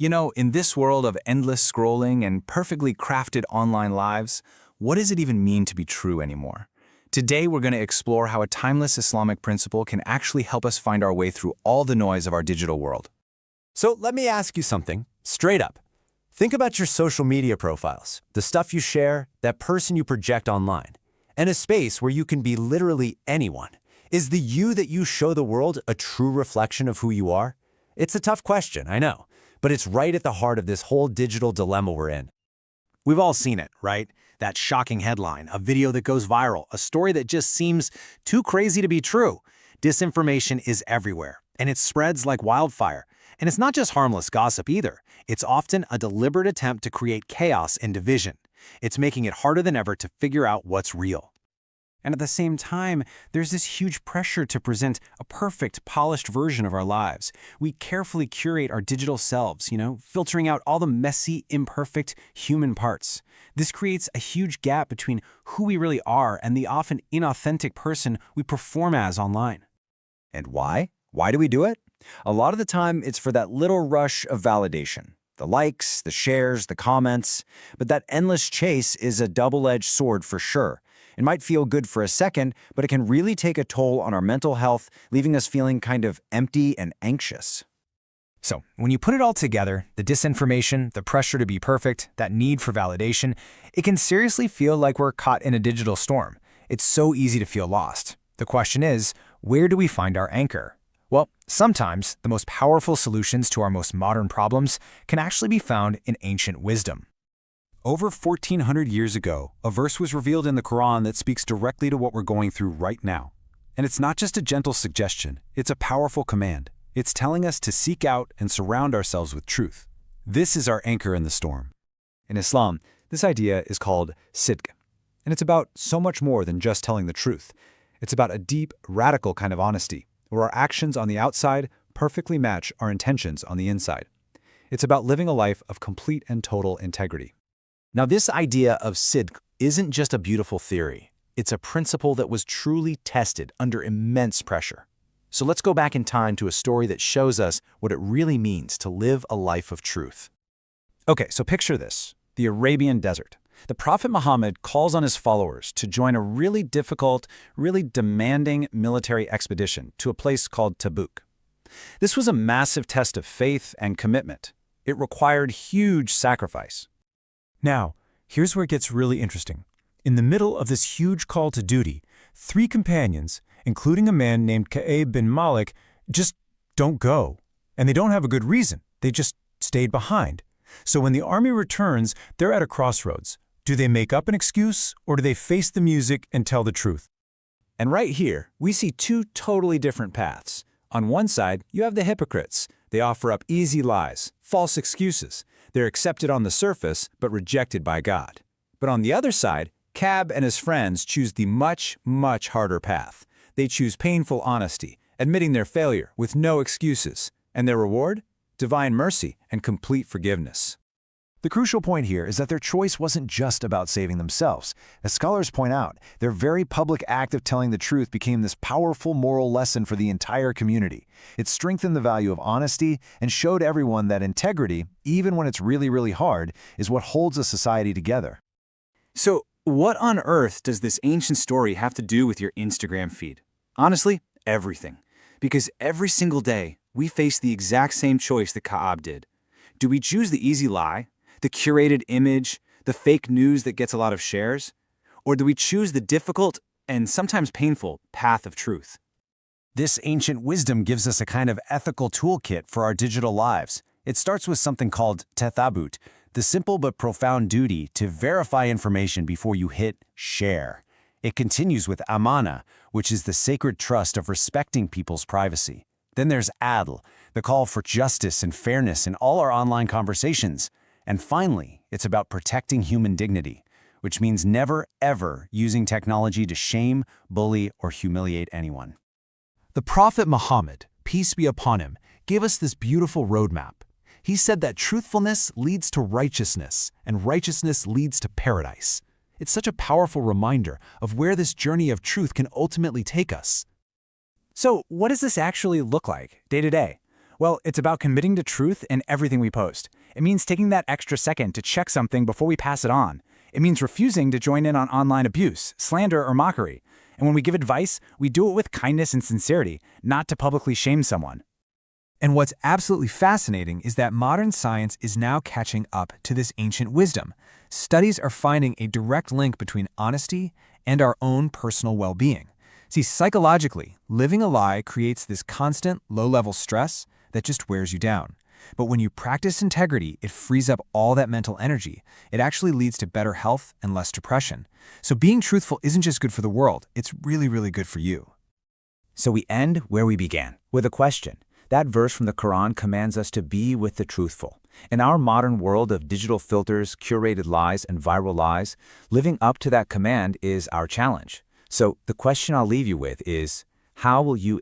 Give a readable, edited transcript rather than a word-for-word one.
You know, in this world of endless scrolling and perfectly crafted online lives, what does it even mean to be true anymore? Today, we're going to explore how a timeless Islamic principle can actually help us find our way through all the noise of our digital world. So let me ask you something, straight up. Think about your social media profiles, the stuff you share, that person you project online, and a space where you can be literally anyone. Is the you that you show the world a true reflection of who you are? It's a tough question, I know, but it's right at the heart of this whole digital dilemma we're in. We've all seen it, right? That shocking headline, a video that goes viral, a story that just seems too crazy to be true. Disinformation is everywhere, and it spreads like wildfire. And it's not just harmless gossip either. It's often a deliberate attempt to create chaos and division. It's making it harder than ever to figure out what's real. And at the same time, there's this huge pressure to present a perfect, polished version of our lives. We carefully curate our digital selves, filtering out all the messy, imperfect human parts. This creates a huge gap between who we really are and the often inauthentic person we perform as online. And why? Why do we do it? A lot of the time, it's for that little rush of validation. The likes, the shares, the comments. But that endless chase is a double-edged sword for sure. It might feel good for a second, but it can really take a toll on our mental health, leaving us feeling kind of empty and anxious. So, when you put it all together, the disinformation, the pressure to be perfect, that need for validation, it can seriously feel like we're caught in a digital storm. It's so easy to feel lost. The question is, where do we find our anchor? Well, sometimes the most powerful solutions to our most modern problems can actually be found in ancient wisdom. Over 1,400 years ago, a verse was revealed in the Quran that speaks directly to what we're going through right now. And it's not just a gentle suggestion, it's a powerful command. It's telling us to seek out and surround ourselves with truth. This is our anchor in the storm. In Islam, this idea is called sidq, and it's about so much more than just telling the truth. It's about a deep, radical kind of honesty, where our actions on the outside perfectly match our intentions on the inside. It's about living a life of complete and total integrity. Now, this idea of sidq isn't just a beautiful theory. It's a principle that was truly tested under immense pressure. So let's go back in time to a story that shows us what it really means to live a life of truth. Okay, so picture this, the Arabian desert. The Prophet Muhammad calls on his followers to join a really difficult, really demanding military expedition to a place called Tabuk. This was a massive test of faith and commitment. It required huge sacrifice. Now, here's where it gets really interesting. In the middle of this huge call to duty, 3 companions, including a man named Ka'ab bin Malik, just don't go. And they don't have a good reason. They just stayed behind. So when the army returns, they're at a crossroads. Do they make up an excuse, or do they face the music and tell the truth? And right here, we see 2 totally different paths. On one side, you have the hypocrites. They offer up easy lies, false excuses. They're accepted on the surface, but rejected by God. But on the other side, Ka'ab and his friends choose the much, much harder path. They choose painful honesty, admitting their failure with no excuses. And their reward? Divine mercy and complete forgiveness. The crucial point here is that their choice wasn't just about saving themselves. As scholars point out, their very public act of telling the truth became this powerful moral lesson for the entire community. It strengthened the value of honesty and showed everyone that integrity, even when it's really, really hard, is what holds a society together. So, what on earth does this ancient story have to do with your Instagram feed? Honestly, everything. Because every single day, we face the exact same choice that Ka'ab did. Do we choose the easy lie, the curated image, the fake news that gets a lot of shares? Or do we choose the difficult and sometimes painful path of truth? This ancient wisdom gives us a kind of ethical toolkit for our digital lives. It starts with something called tathabut, the simple but profound duty to verify information before you hit share. It continues with amana, which is the sacred trust of respecting people's privacy. Then there's adl, the call for justice and fairness in all our online conversations. And finally, it's about protecting human dignity, which means never, ever using technology to shame, bully, or humiliate anyone. The Prophet Muhammad, peace be upon him, gave us this beautiful roadmap. He said that truthfulness leads to righteousness, and righteousness leads to paradise. It's such a powerful reminder of where this journey of truth can ultimately take us. So what does this actually look like day to day? Well, it's about committing to truth in everything we post. It means taking that extra second to check something before we pass it on. It means refusing to join in on online abuse, slander, or mockery. And when we give advice, we do it with kindness and sincerity, not to publicly shame someone. And what's absolutely fascinating is that modern science is now catching up to this ancient wisdom. Studies are finding a direct link between honesty and our own personal well-being. See, psychologically, living a lie creates this constant, low-level stress that just wears you down. But when you practice integrity, it frees up all that mental energy. It actually leads to better health and less depression. So being truthful isn't just good for the world, it's really, really good for you. So we end where we began, with a question. That verse from the Quran commands us to be with the truthful. In our modern world of digital filters, curated lies, and viral lies, living up to that command is our challenge. So the question I'll leave you with is, how will you